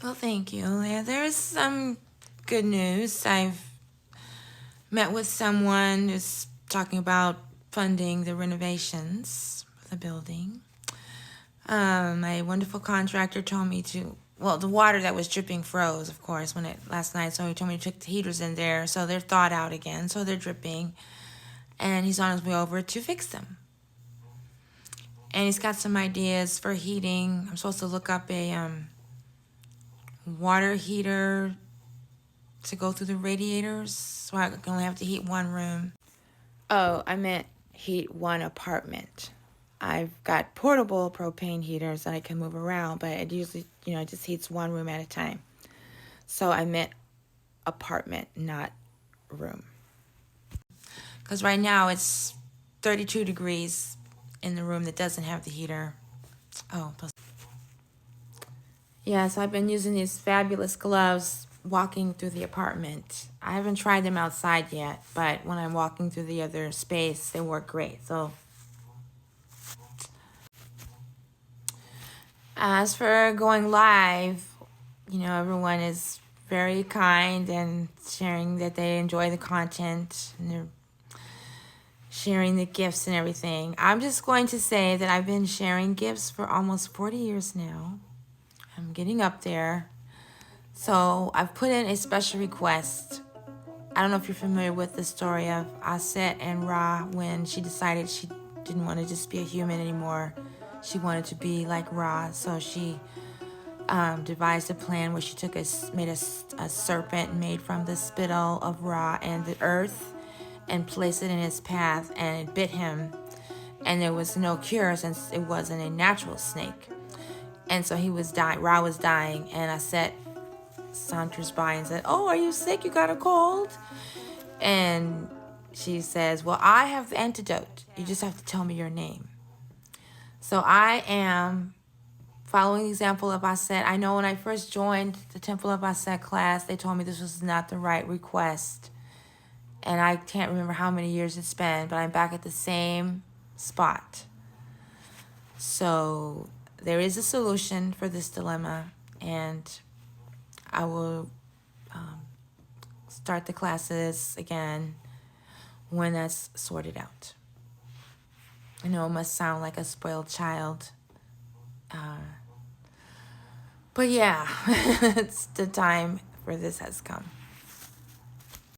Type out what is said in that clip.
Well, thank you. Yeah, there's some good news. I've met with someone who's talking about funding the renovations of the building. My wonderful contractor told me to, well, the water that was dripping froze, of course, when it last night. So he told me to check the heaters in there. So they're thawed out again. So they're dripping. And he's on his way over to fix them. And he's got some ideas for heating. I'm supposed to look up a water heater to go through the radiators, so I can only have to heat one room. Oh, I meant heat one apartment. I've got portable propane heaters that I can move around, but it usually, it just heats one room at a time. So I meant apartment, not room. Because right now it's 32 degrees in the room that doesn't have the heater. Oh, plus. Yes, I've been using these fabulous gloves walking through the apartment. I haven't tried them outside yet, but when I'm walking through the other space, they work great. So, as for going live, everyone is very kind and sharing that they enjoy the content and they're sharing the gifts and everything. I'm just going to say that I've been sharing gifts for almost 40 years now. I'm getting up there. So I've put in a special request. I don't know if you're familiar with the story of Aset and Ra when she decided she didn't want to just be a human anymore. She wanted to be like Ra. So she devised a plan where she made a serpent made from the spittle of Ra and the earth and placed it in his path, and it bit him. And there was no cure since it wasn't a natural snake. And so he was dying. Ra was dying, and Aset saunters by and said, "Oh, are you sick? You got a cold?" And she says, "Well, I have the antidote. You just have to tell me your name." So I am following the example of Aset. I know when I first joined the Temple of Aset class, they told me this was not the right request. And I can't remember how many years it's been, but I'm back at the same spot. So there is a solution for this dilemma, and I will start the classes again when that's sorted out. I know it must sound like a spoiled child. But yeah, it's the time for this has come.